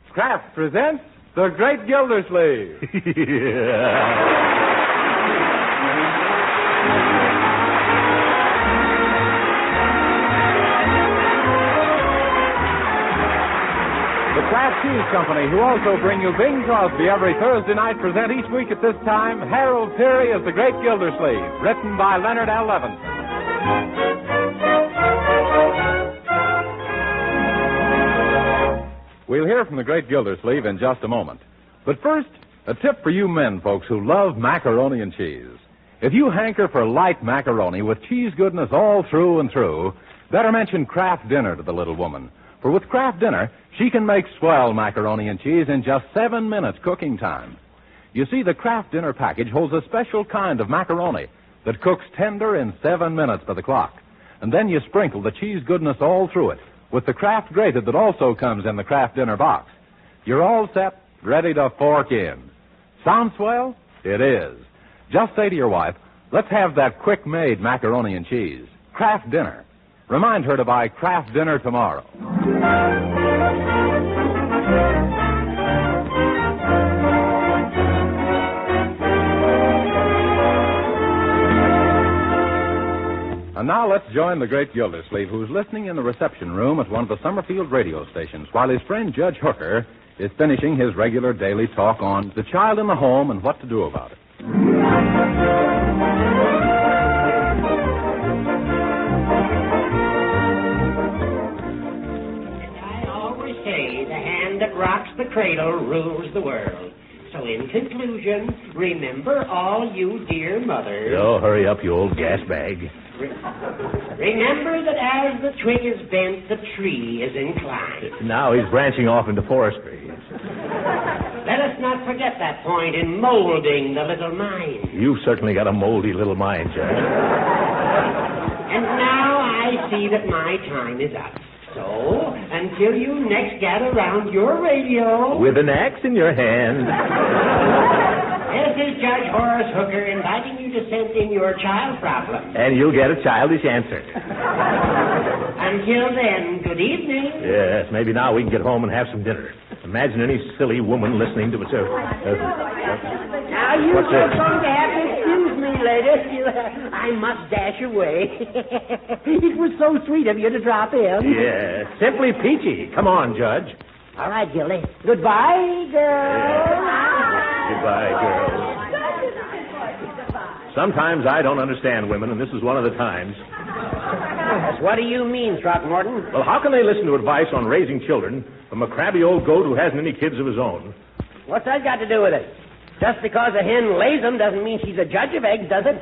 Kraft presents The Great Gildersleeve. The Kraft Cheese Company, who also bring you Bing Crosby every Thursday night, present each week at this time Harold Peary as The Great Gildersleeve, written by Leonard L. Levinson. We'll hear from the Great Gildersleeve in just a moment. But first, a tip for you men folks who love macaroni and cheese. If you hanker for light macaroni with cheese goodness all through and through, better mention Kraft Dinner to the little woman. For with Kraft Dinner, she can make swell macaroni and cheese in just 7 minutes cooking time. You see, the Kraft Dinner package holds a special kind of macaroni that cooks tender in 7 minutes by the clock. And then you sprinkle the cheese goodness all through it with the Kraft grated that also comes in the Kraft Dinner box. You're all set, ready to fork in. Sound swell? It is. Just say to your wife, let's have that quick-made macaroni and cheese. Kraft Dinner. Remind her to buy Kraft Dinner tomorrow. And now let's join the Great Gildersleeve, who's listening in the reception room at one of the Summerfield radio stations, while his friend Judge Hooker is finishing his regular daily talk on the child in the home and what to do about it. I always say the hand that rocks the cradle rules the world. So in conclusion, remember all you dear mothers. Oh, hurry up, you old gas bag. Remember that as the twig is bent, the tree is inclined. Now he's branching off into forestry. Let us not forget that point in molding the little mind. You've certainly got a moldy little mind, Judge. And now I see that my time is up. So, until you next gather round your radio... With an axe in your hand. This is Judge Horace Hooker inviting you to send in your child problem. And you'll get a childish answer. Until then, good evening. Yes, maybe now we can get home and have some dinner. Imagine any silly woman listening to it. Now, you are going to have to excuse me, ladies. I must dash away. It was so sweet of you to drop in. Yeah, simply peachy. Come on, Judge. All right, Gildy. Goodbye, girl. Goodbye, girl. Sometimes I don't understand women, and this is one of the times. What do you mean, Throckmorton? Well, how can they listen to advice on raising children from a crabby old goat who hasn't any kids of his own? What's that got to do with it? Just because a hen lays them doesn't mean she's a judge of eggs, does it?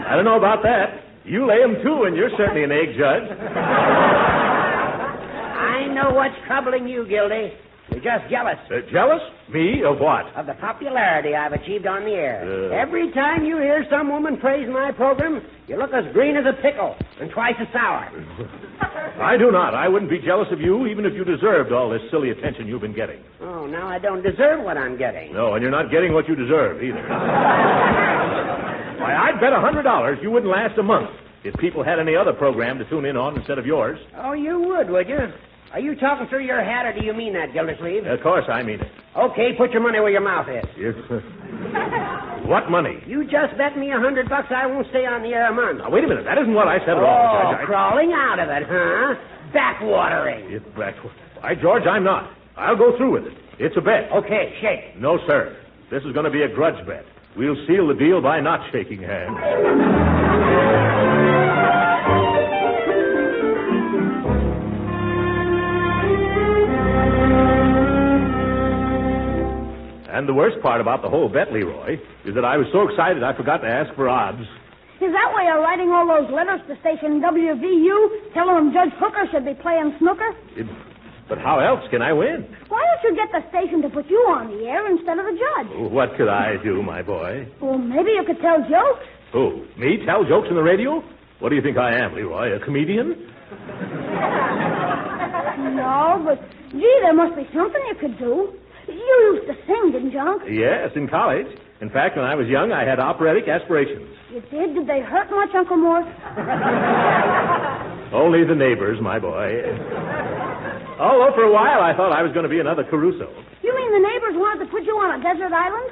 I don't know about that. You lay them, too, and you're certainly an egg judge. I know what's troubling you, Gildy. You're just jealous. Jealous? Me? Of what? Of the popularity I've achieved on the air. Every time you hear some woman praise my program, you look as green as a pickle and twice as sour. I do not. I wouldn't be jealous of you even if you deserved all this silly attention you've been getting. Oh, now I don't deserve what I'm getting. No, and you're not getting what you deserve either. Why, I'd bet $100 you wouldn't last a month if people had any other program to tune in on instead of yours. Oh, you would you? Are you talking through your hat, or do you mean that, Gildersleeve? Of course I mean it. Okay, put your money where your mouth is. What money? You just bet me $100 I won't stay on the air a month. Now, wait a minute. That isn't what I said at all, Judge. Crawling out of it, huh? Backwatering. Why, George, I'm not. I'll go through with it. It's a bet. Okay, shake. No, sir. This is going to be a grudge bet. We'll seal the deal by not shaking hands. And the worst part about the whole bet, Leroy, is that I was so excited I forgot to ask for odds. Is that why you're writing all those letters to station WVU, telling them Judge Hooker should be playing snooker? But how else can I win? Why don't you get the station to put you on the air instead of the judge? What could I do, my boy? Well, maybe you could tell jokes. Who? Me tell jokes on the radio? What do you think I am, Leroy? A comedian? No, but, gee, there must be something you could do. You used to sing, didn't you, Unc? Yes, in college. In fact, when I was young, I had operatic aspirations. You did? Did they hurt much, Uncle Mort? Only the neighbors, my boy. Although for a while I thought I was going to be another Caruso. You mean the neighbors wanted to put you on a desert island?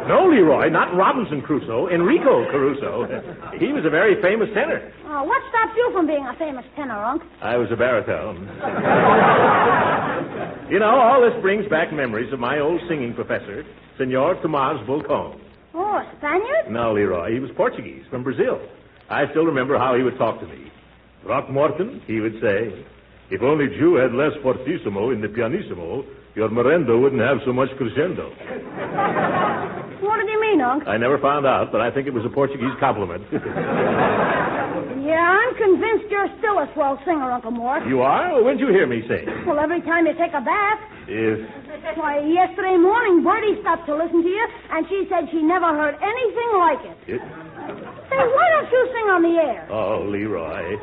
No, Leroy, not Robinson Crusoe, Enrico Caruso. He was a very famous tenor. What stopped you from being a famous tenor, Unc? I was a baritone. You know, all this brings back memories of my old singing professor, Senor Tomás Volcón. Oh, a Spaniard? No, Leroy, he was Portuguese, from Brazil. I still remember how he would talk to me. Throckmorton, he would say, if only Jew had less fortissimo in the pianissimo, your merendo wouldn't have so much crescendo. What did he mean, Unc? I never found out, but I think it was a Portuguese compliment. Yeah, I'm convinced you're still a swell singer, Uncle Mort. You are? Well, when'd you hear me sing? Well, every time you take a bath. Why, yesterday morning, Bertie stopped to listen to you, and she said she never heard anything like it. Say, why don't you sing on the air? Oh, Leroy.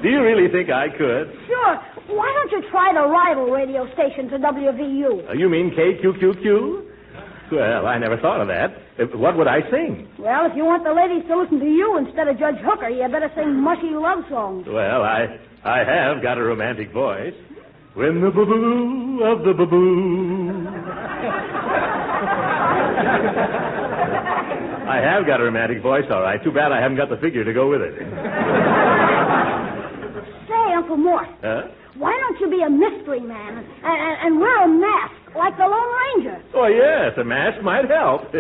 Do you really think I could? Sure. Why don't you try the rival radio station to WVU? You mean KQQQ? Well, I never thought of that. What would I sing? Well, if you want the ladies to listen to you instead of Judge Hooker, you better sing mushy love songs. Well, I have got a romantic voice. When the boo-boo of the boo-boo. I have got a romantic voice, all right. Too bad I haven't got the figure to go with it. Say, Uncle Mort, why don't you be a mystery man and wear a mask like the Lone Ranger? Oh, yes, a mask might help.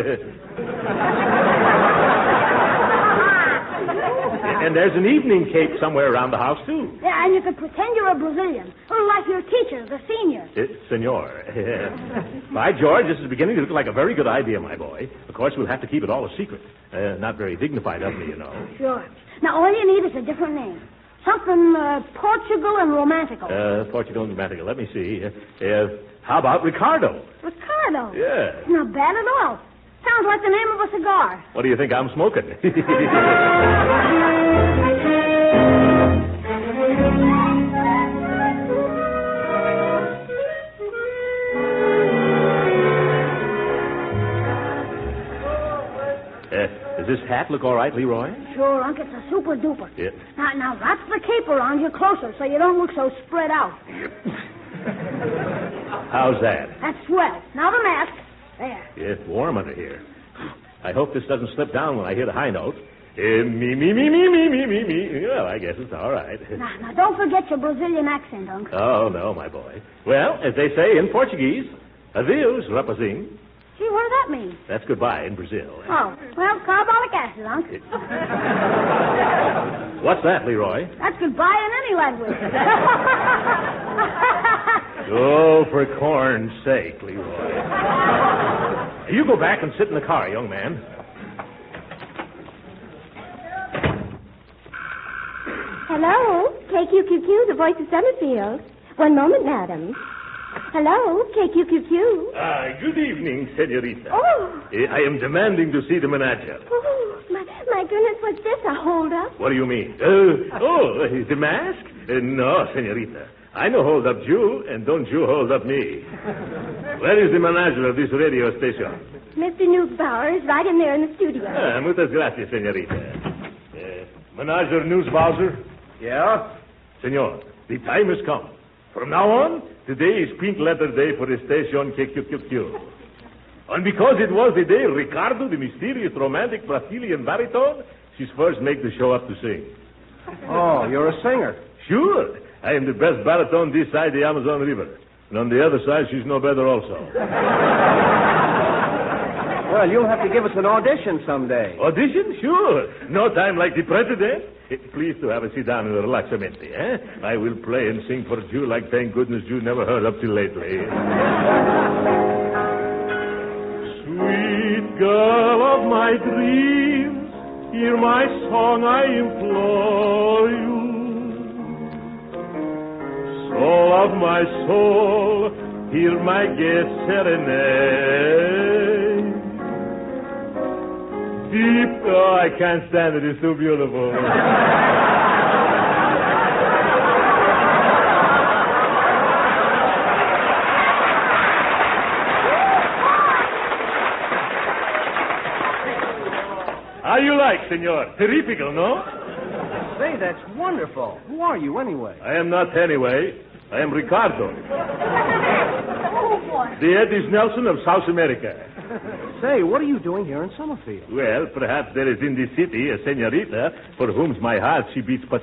And there's an evening cape somewhere around the house, too. Yeah, and you could pretend you're a Brazilian, or like your teachers, the seniors. Senor. By George, this is beginning to look like a very good idea, my boy. Of course, we'll have to keep it all a secret. Not very dignified of me, you know. Sure. Now, all you need is a different name. Something Portugal and romantical. Portugal and romantical. Let me see. How about Ricardo? Ricardo? Yeah. Not bad at all. Sounds like the name of a cigar. What do you think I'm smoking? Does this hat look all right, Leroy? Sure, Unc. It's a super duper. Yeah. Now, wrap the cape around you closer so you don't look so spread out. How's that? That's swell. Now the mask. There. Yeah, it's warm under here. I hope this doesn't slip down when I hear the high note. Me. Well, I guess it's all right. Now, don't forget your Brazilian accent, Unc. Oh, no, my boy. Well, as they say in Portuguese, adeus, rapazinho. Gee, what does that mean? That's goodbye in Brazil. Oh, well, carbolic acid, Unc. What's that, Leroy? That's goodbye in any language. Oh, for corn's sake, Leroy. You go back and sit in the car, young man. Hello, KQQQ, the voice of Summerfield. One moment, madam. Hello, KQQQ. Good evening, senorita. Oh. I am demanding to see the manager. Oh, my goodness, what's this, a hold-up? What do you mean? The mask? No, senorita. I no hold up you, and don't you hold up me. Where is the manager of this radio station? Mr. Newsbauer is right in there in the studio. Muchas gracias, senorita. Manager Newsbauer? Yeah? Senor, the time has come. From now on, today is pink letter day for the station KQQQ. And because it was the day Ricardo, the mysterious romantic Brazilian baritone, she's first make the show up to sing. Oh, you're a singer. Sure. I am the best baritone this side the Amazon River. And on the other side, she's no better also. Well, you'll have to give us an audition someday. Audition? Sure. No time like the president. Please to have a sit down and relaxamente, eh? I will play and sing for you like thank goodness you never heard up till lately. Sweet girl of my dreams, hear my song, I implore you. Soul of my soul, hear my gay serenade. Deep, oh, I can't stand it, it's so beautiful. How you like, senor? Terrifical, no? Say, that's wonderful. Who are you, anyway? I am not anyway. I am Ricardo. Oh, boy. The Eddie Nelson of South America. Say, what are you doing here in Summerfield? Well, perhaps there is in the city a senorita for whom my heart she beats pat.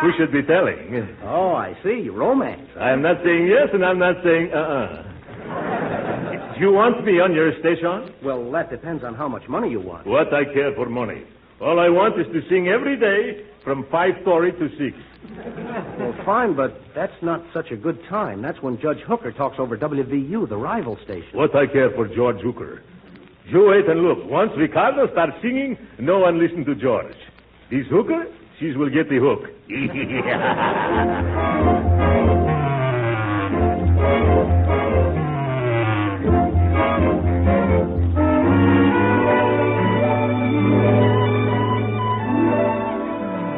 Who should be telling? Oh, I see. Romance. I am not saying yes, and I'm not saying Do you want me on your station? Well, that depends on how much money you want. What I care for money. All I want is to sing every day from 5:30 to 6. Well, fine, but that's not such a good time. That's when Judge Hooker talks over WVU, the rival station. What I care for George Hooker. You wait and look. Once Ricardo starts singing, no one listen to George. This Hooker, she will get the hook.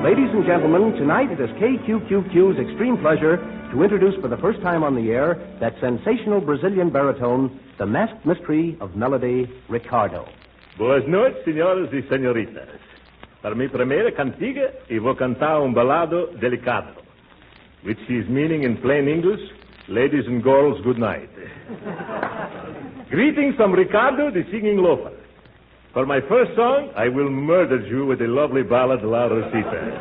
Ladies and gentlemen, tonight it is KQQQ's extreme pleasure to introduce for the first time on the air that sensational Brazilian baritone, the masked mystery of melody, Ricardo. Boas noites, senhoras e senhoritas. Para minha primeira cantiga, eu vou cantar balado delicado, which is meaning in plain English, ladies and girls, good night. Greetings from Ricardo, the singing loafer. For my first song, I will murder you with a lovely ballad, La Rosita.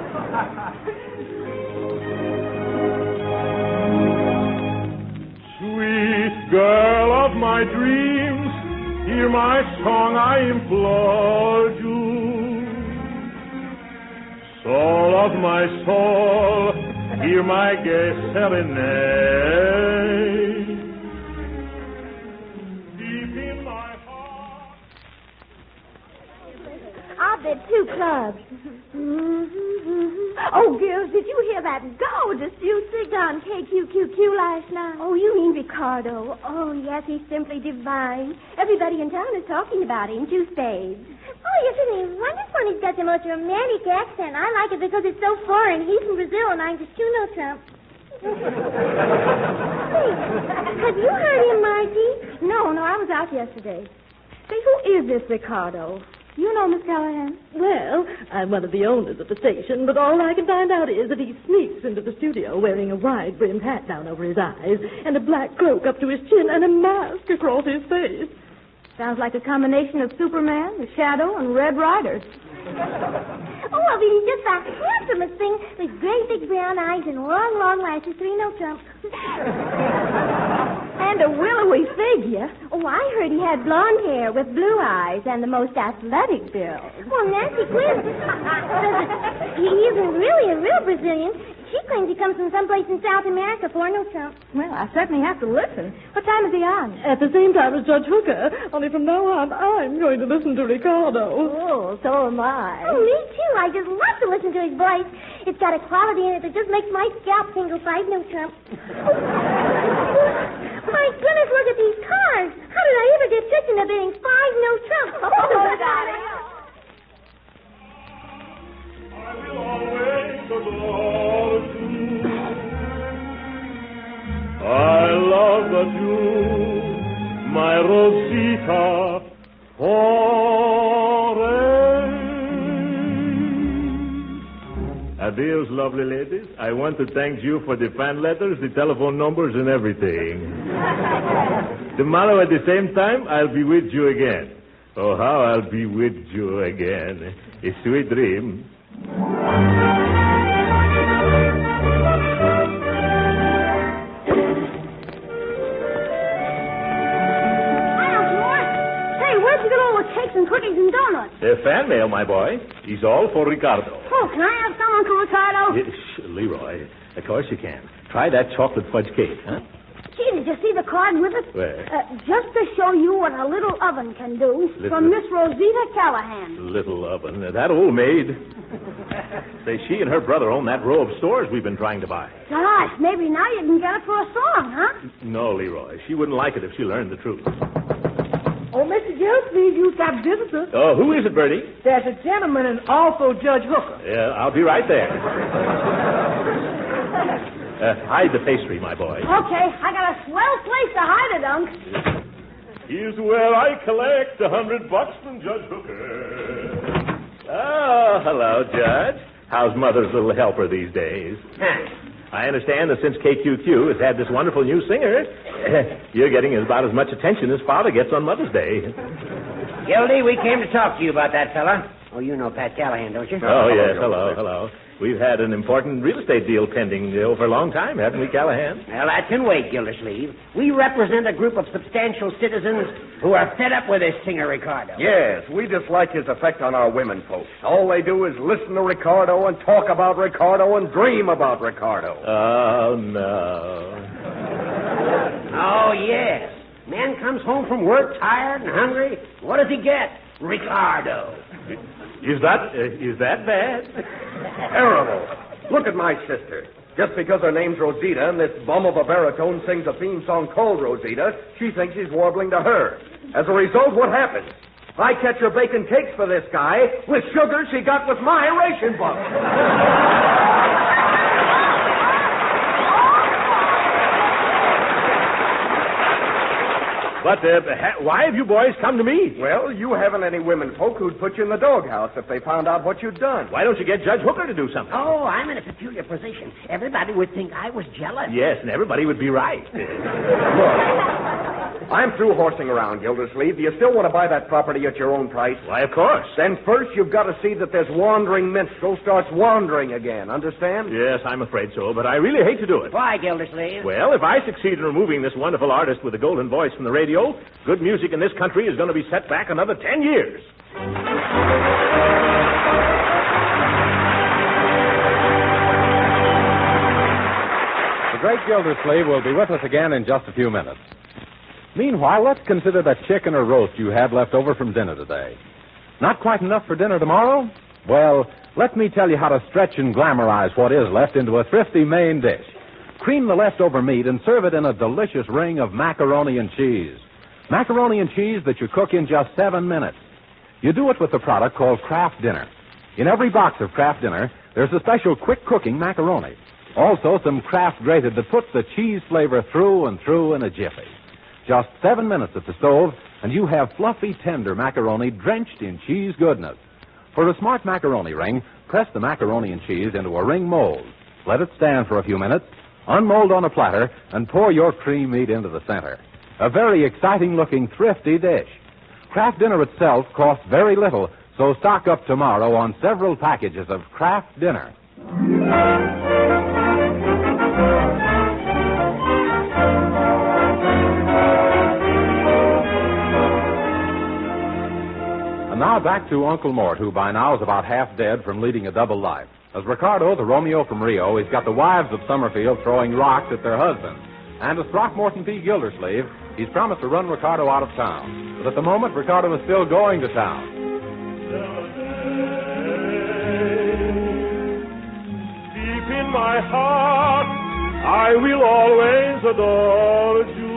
Sweet girl of my dreams, hear my song, I implore you. Soul of my soul, hear my gay serenade. Deep in my heart. I'll bet 2 clubs. Oh, girls, did you hear that gorgeous music on KQQQ last night? Oh, you mean Ricardo? Oh, yes, he's simply divine. Everybody in town is talking about him, 2 spades. Oh, isn't he wonderful? He's got the most romantic accent. I like it because it's so foreign. He's from Brazil, and I'm just Trump. Hey, have you heard him, Margie? No, I was out yesterday. Say, who is this Ricardo? You know, Miss Callahan? Well, I'm one of the owners of the station, but all I can find out is that he sneaks into the studio wearing a wide-brimmed hat down over his eyes and a black cloak up to his chin and a mask across his face. Sounds like a combination of Superman, the Shadow, and Red Rider. Oh, well, he's just the handsomest thing with great big brown eyes and long, long lashes. 3 Trump. And a willowy figure. Oh, I heard he had blonde hair with blue eyes and the most athletic build. Well, Nancy Quinn says that he isn't really a real Brazilian. She claims he comes from someplace in South America. 4 Trump. Well, I certainly have to listen. What time is he on? At the same time as Judge Hooker, only from now on, I'm going to listen to Ricardo. Oh, so am I. Oh, me too. I just love to listen to his voice. It's got a quality in it that just makes my scalp tingle. 5 Trump. My goodness, look at these cars. How did I ever get tricked into being 5 Trump? Oh, darling. I will always adore you. I love that you, my Rosita, forever. Adios, lovely ladies. I want to thank you for the fan letters, the telephone numbers, and everything. Tomorrow at the same time, I'll be with you again. Oh, how I'll be with you again. A sweet dream. Cakes and cookies and donuts. Fan mail, my boy. He's all for Ricardo. Oh, can I have some, Uncle Ricardo? Leroy, of course you can. Try that chocolate fudge cake, huh? Gee, did you see the card with it? Where? Just to show you what a little oven can do. From Miss Rosita Callahan. Little oven. That old maid. Say, she and her brother own that row of stores we've been trying to buy. Gosh, maybe now you can get it for a song, huh? No, Leroy. She wouldn't like it if she learned the truth. Oh, Mr. Gildersleeve, you've got visitors. Oh, who is it, Bertie? There's a gentleman and also Judge Hooker. Yeah, I'll be right there. Hide the pastry, my boy. Okay, I got a swell place to hide it, Unc. Here's where I collect $100 from Judge Hooker. Oh, hello, Judge. How's Mother's little helper these days? I understand that since KQQ has had this wonderful new singer, you're getting about as much attention as Father gets on Mother's Day. Gildy, we came to talk to you about that fella. Oh, you know Pat Callahan, don't you? Oh, yes. Hello. We've had an important real estate deal pending for a long time, haven't we, Callahan? Well, that can wait, Gildersleeve. We represent a group of substantial citizens who are fed up with this singer, Ricardo. Yes, we dislike his effect on our women folks. All they do is listen to Ricardo and talk about Ricardo and dream about Ricardo. Oh, no. Oh, yes. Man comes home from work tired and hungry. What does he get? Ricardo. Is that bad? Terrible. Look at my sister. Just because her name's Rosita and this bum of a baritone sings a theme song called Rosita, she thinks he's warbling to her. As a result, what happens? I catch her baking cakes for this guy with sugar she got with my ration book. But why have you boys come to me? Well, you haven't any women folk who'd put you in the doghouse if they found out what you'd done. Why don't you get Judge Hooker to do something? Oh, I'm in a peculiar position. Everybody would think I was jealous. Yes, and everybody would be right. Look, I'm through horsing around, Gildersleeve. Do you still want to buy that property at your own price? Why, of course. Then first you've got to see that this wandering minstrel starts wandering again. Understand? Yes, I'm afraid so, but I really hate to do it. Why, Gildersleeve? Well, if I succeed in removing this wonderful artist with the golden voice from the radio, good music in this country is going to be set back another 10 years. The Great Gildersleeve will be with us again in just a few minutes. Meanwhile, let's consider that chicken or roast you had left over from dinner today. Not quite enough for dinner tomorrow? Well, let me tell you how to stretch and glamorize what is left into a thrifty main dish. Cream the leftover meat and serve it in a delicious ring of macaroni and cheese. Macaroni and cheese that you cook in just 7 minutes. You do it with a product called Kraft Dinner. In every box of Kraft Dinner, there's a special quick-cooking macaroni. Also, some Kraft grated that puts the cheese flavor through and through in a jiffy. Just 7 minutes at the stove, and you have fluffy, tender macaroni drenched in cheese goodness. For a smart macaroni ring, press the macaroni and cheese into a ring mold. Let it stand for a few minutes, unmold on a platter, and pour your cream meat into the center. A very exciting-looking, thrifty dish. Kraft Dinner itself costs very little, so stock up tomorrow on several packages of Kraft Dinner. And now back to Uncle Mort, who by now is about half dead from leading a double life. As Ricardo, the Romeo from Rio, he's got the wives of Summerfield throwing rocks at their husbands. And as Throckmorton P. Gildersleeve, he's promised to run Ricardo out of town. But at the moment, Ricardo is still going to town. Deep in my heart, I will always adore you.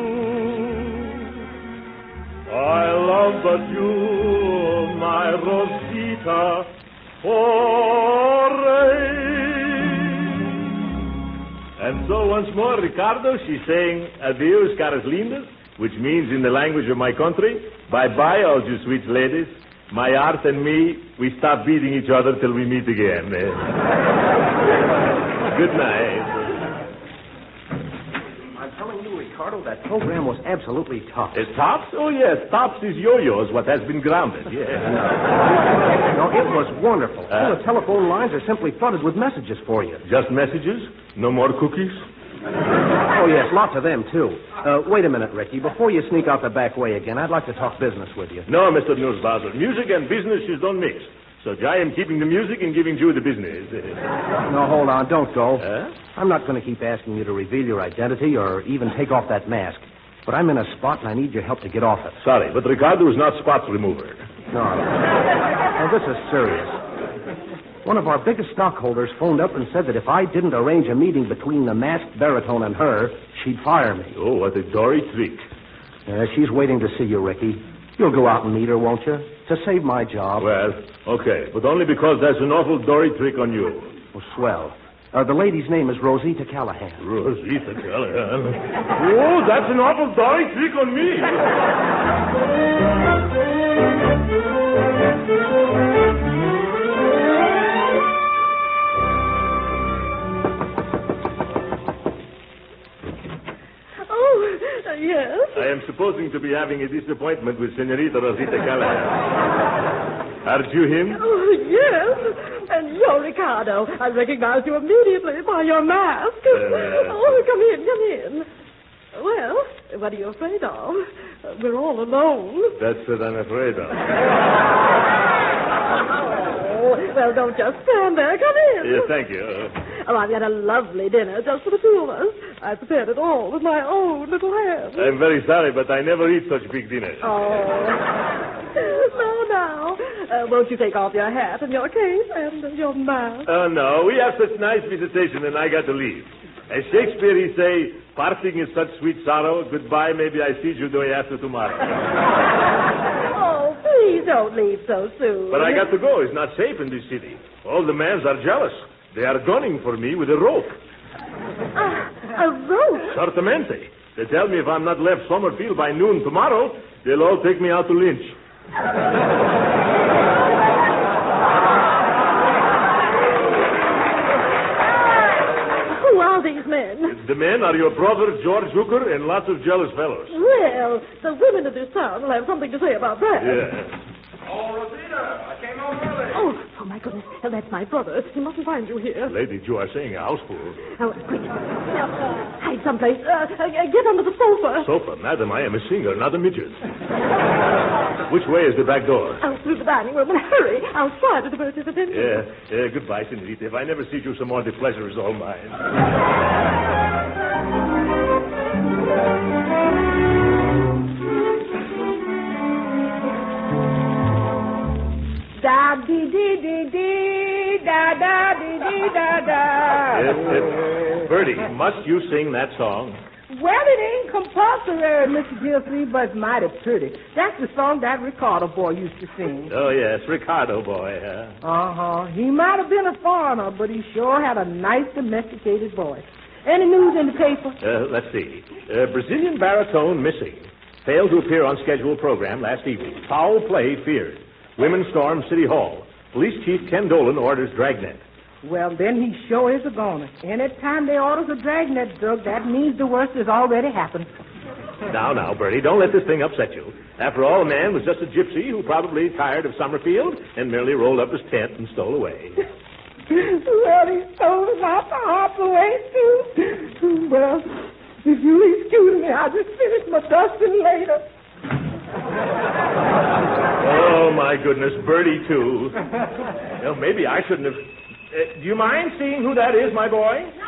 I love but you, my Rosita, And so once more, Ricardo, she's saying adios, caras lindas, which means in the language of my country, bye-bye, all you sweet ladies. My art and me, we stop beating each other till we meet again. Good night. I'm telling you, Ricardo, that program was absolutely tops. Tops? Oh, yes, tops is yo-yos, what has been grounded, yes. No, it was wonderful. All the telephone lines are simply flooded with messages for you. Just messages? No more cookies? Oh, yes, lots of them, too. Wait a minute, Ricky. Before you sneak out the back way again, I'd like to talk business with you. No, Mr. Newsbuzzer. Music and business is don't mix. So I am keeping the music and giving you the business. No, hold on. Don't go. Huh? I'm not going to keep asking you to reveal your identity or even take off that mask. But I'm in a spot and I need your help to get off it. Sorry, but Ricardo is not spots remover. No. Now, this is serious. One of our biggest stockholders phoned up and said that if I didn't arrange a meeting between the masked baritone and her, she'd fire me. Oh, what a dory trick. She's waiting to see you, Ricky. You'll go out and meet her, won't you? To save my job. Well, okay, but only because there's an awful dory trick on you. Oh, swell. The lady's name is Rosita Callahan. Rosita Callahan? Oh, that's an awful dory trick on me. I'm supposing to be having a disappointment with Senorita Rosita Callahan. Aren't you him? Oh, yes. And you're Ricardo. I recognized you immediately by your mask. Oh, come in. Well, what are you afraid of? We're all alone. That's what I'm afraid of. Oh, well, don't just stand there. Come in. Yeah, thank you. Oh, I've got a lovely dinner just for the two of us. I prepared it all with my own little hands. I'm very sorry, but I never eat such big dinners. Oh. Now. Won't you take off your hat and your cape and your mask? Oh, no. We have such nice visitation, and I got to leave. As Shakespeare, he say, parting is such sweet sorrow. Goodbye, maybe I see you day after tomorrow. Oh, please don't leave so soon. But I got to go. It's not safe in this city. All the mans are jealous. They are gunning for me with a rope. A rope? Certamente. They tell me if I'm not left Summerfield by noon tomorrow, they'll all take me out to lynch. Who are these men? The men are your brother, George Hooker, and lots of jealous fellows. Well, the women of this town will have something to say about that. Yeah. Oh, Rosita, I came home early. Oh, my goodness. That's my brother. He mustn't find you here. Lady, you are saying a houseful. Oh, quick. Hide someplace. Get under the sofa. Sofa? Madam, I am a singer, not a midget. Which way is the back door? Out through the dining room. And hurry. I'll try to divert his attention. Yeah. Goodbye, Senorita. If I never see you some more, the pleasure is all mine. Da-dee-dee-dee-dee, da-da-dee-dee-da-da. Bertie, must you sing that song? Well, it ain't compulsory, Mr. Gildersleeve, but it's mighty pretty. That's the song that Ricardo boy used to sing. Oh, yes, Ricardo boy, huh? Uh-huh. He might have been a foreigner, but he sure had a nice domesticated voice. Any news in the paper? Let's see. Brazilian baritone missing. Failed to appear on scheduled program last evening. Foul play feared. Women storm City Hall. Police Chief Ken Dolan orders dragnet. Well, then he sure is a goner. Anytime they orders a dragnet, Doug, that means the worst has already happened. Now, Bertie, don't let this thing upset you. After all, the man was just a gypsy who probably tired of Summerfield and merely rolled up his tent and stole away. Well, he stole about the half away, too. Well, if you'll excuse me, I'll just finish my dusting later. Oh, my goodness, Bertie, too. Well, maybe I shouldn't have... do you mind seeing who that is, my boy? No.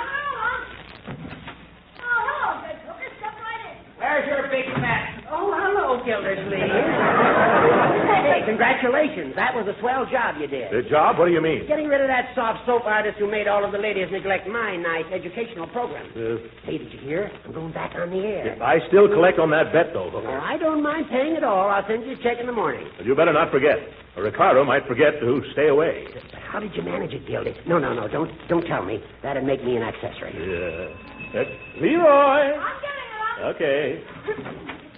Oh, hello, Big Hooker. Step right in. Where's your big fat... Oh, hello, Gildersleeve. Hey, congratulations. That was a swell job you did. The job? What do you mean? Getting rid of that soft soap artist who made all of the ladies neglect my nice educational program. Hey, did you hear? I'm going back on the air. I still collect on that bet, though. Oh, I don't mind paying it all. I'll send you a check in the morning. But you better not forget. Or Ricardo might forget to stay away. How did you manage it, Gildy? No. Don't tell me. That'd make me an accessory. Yeah. Leroy. I'm getting it. Okay.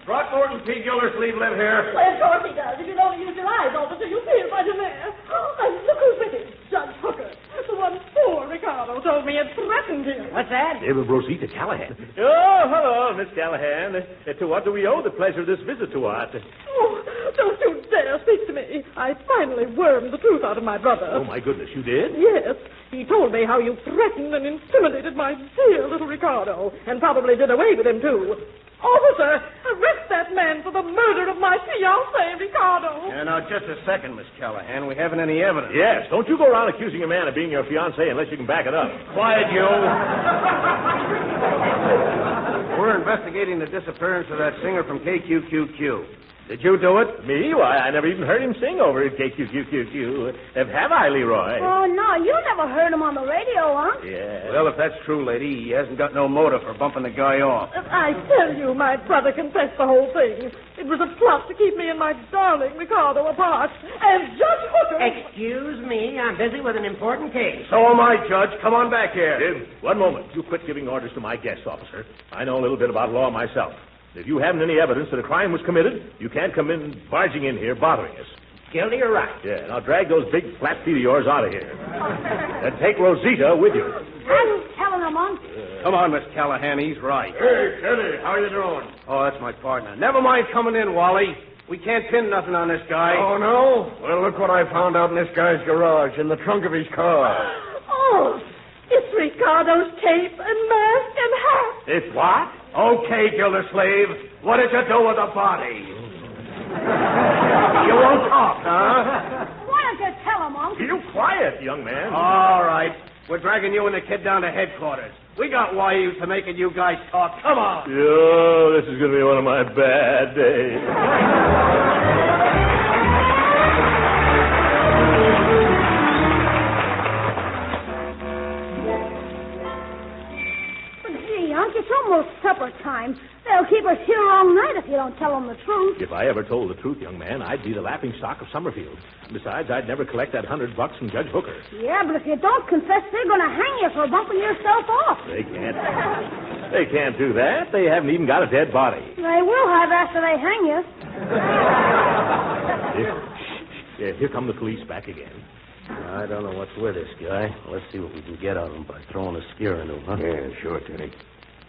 Throckmorton P. Gildersleeve live here. Well, of course he does. If you'd only use your eyes, officer, you'll see him right in there. Oh, and look who's with him. Judge Hooker. The one poor Ricardo told me had threatened him. What's that? It was Rosita Callahan. Oh, hello, Miss Callahan. To what do we owe the pleasure of this visit to us? Oh, don't you dare speak to me. I finally wormed the truth out of my brother. Oh, my goodness, you did? Yes. He told me how you threatened and intimidated my dear little Ricardo, and probably did away with him, too. Officer, arrest that man for the murder of my fiancé, Ricardo. Now, just a second, Miss Callahan. We haven't any evidence. Yes, don't you go around accusing a man of being your fiancé unless you can back it up. Quiet, you. We're investigating the disappearance of that singer from KQQQ. Did you do it? Me? Why, I never even heard him sing over at KQQQ. Have I, Leroy? Oh, no, you never heard him on the radio, huh? Yeah. Well, if that's true, lady, he hasn't got no motive for bumping the guy off. I tell you, my brother confessed the whole thing. It was a plot to keep me and my darling Ricardo apart. And Judge Hooker... Excuse me, I'm busy with an important case. So am I, Judge. Come on back here. Jim, one moment. You quit giving orders to my guest, officer. I know a little bit about law myself. If you haven't any evidence that a crime was committed, you can't come in barging in here bothering us. Gildy, you're right. Yeah, now drag those big flat feet of yours out of here. And take Rosita with you. I'm telling a Monk. Come on, Miss Callahan. He's right. Hey, Teddy, how you doing? Oh, that's my partner. Never mind coming in, Wally. We can't pin nothing on this guy. Oh, no? Well, look what I found out in this guy's garage, in the trunk of his car. Oh, it's Ricardo's cape and mask and hat. It's what? Okay, Gildersleeve. What did you do with the body? You won't talk, huh? Why don't you tell him, Monk? You quiet, young man. All right. We're dragging you and the kid down to headquarters. We got wires to making you guys talk. Come on. Yo, this is going to be one of my bad days. But gee, Unc, it's almost supper time. They'll keep us here all night if you don't tell them the truth. If I ever told the truth, young man, I'd be the laughing stock of Summerfield. Besides, I'd never collect that $100 from Judge Hooker. Yeah, but if you don't confess, they're going to hang you for bumping yourself off. They can't. They can't do that. They haven't even got a dead body. They will have after they hang you. Here come the police back again. I don't know what's with this guy. Let's see what we can get out of him by throwing a scare into him, huh? Yeah, sure, Teddy.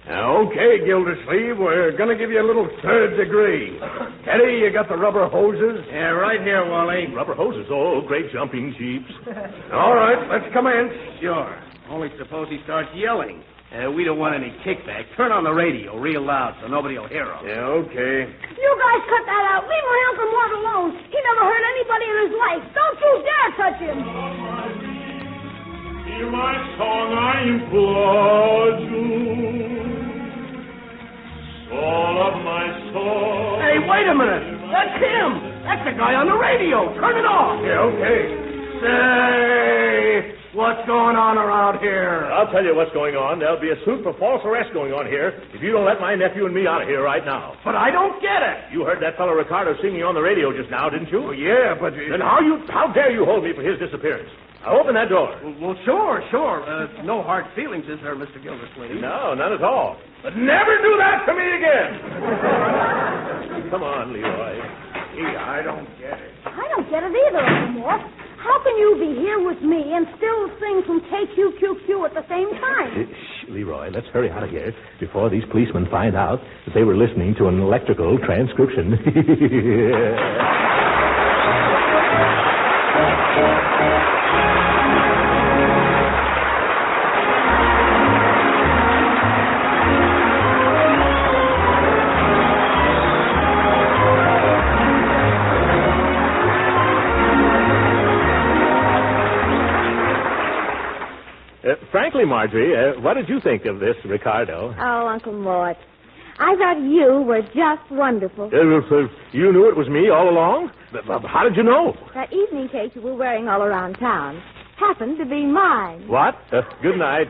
Okay, Gildersleeve, we're going to give you a little third degree. Teddy, you got the rubber hoses? Yeah, right here, Wally. Rubber hoses? Oh, great jumping jeeps. All right, let's commence. Sure. Only suppose he starts yelling. We don't want any kickback. Turn on the radio real loud so nobody will hear him. Yeah, okay. You guys cut that out. Leave my Uncle Mort alone. He never hurt anybody in his life. Don't you dare touch him. Hear my song, I implore you. Soul of my soul. Hey, wait a minute. That's him. That's the guy on the radio. Turn it off. Yeah, okay. Say, what's going on around here? I'll tell you what's going on. There'll be a suit for false arrest going on here if you don't let my nephew and me out of here right now. But I don't get it. You heard that fellow Ricardo singing on the radio just now, didn't you? Well, yeah, but... Then how dare you hold me for his disappearance? Now open that door. Well, sure. No hard feelings, is there, Mr. Gildersleeve? No, none at all. But never do that to me again. Come on, Leroy. Gee, I don't get it. I don't get it either, Uncle Mort. How can you be here with me and still sing from KQQQ at the same time? Shh, Leroy, let's hurry out of here before these policemen find out that they were listening to an electrical transcription. Frankly, Marjorie, what did you think of this, Ricardo? Oh, Uncle Mort, I thought you were just wonderful. You knew it was me all along? How did you know? That evening cape you were wearing all around town happened to be mine. What? Good night.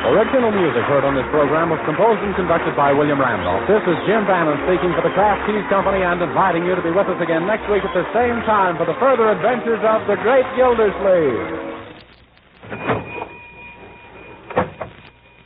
Original music heard on this program was composed and conducted by William Randolph. This is Jim Bannon speaking for the Kraft Cheese Company and inviting you to be with us again next week at the same time for the further adventures of the Great Gildersleeve.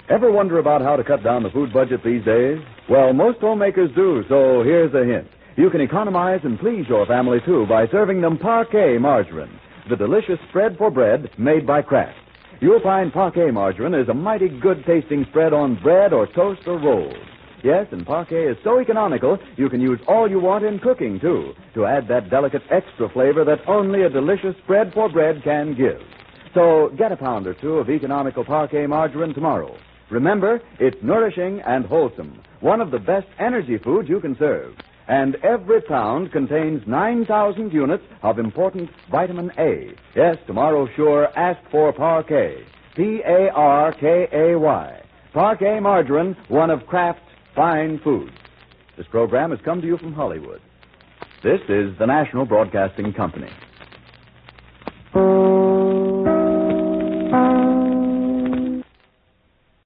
Ever wonder about how to cut down the food budget these days? Well, most homemakers do, so here's a hint. You can economize and please your family, too, by serving them Parquet margarine, the delicious spread for bread made by Kraft. You'll find Parquet margarine is a mighty good-tasting spread on bread or toast or rolls. Yes, and Parquet is so economical, you can use all you want in cooking, too, to add that delicate extra flavor that only a delicious spread for bread can give. So get a pound or two of economical Parquet margarine tomorrow. Remember, it's nourishing and wholesome, one of the best energy foods you can serve. And every pound contains 9,000 units of important vitamin A. Yes, tomorrow sure ask for Parquet. Parkay. Parquet margarine, one of Kraft's fine foods. This program has come to you from Hollywood. This is the National Broadcasting Company.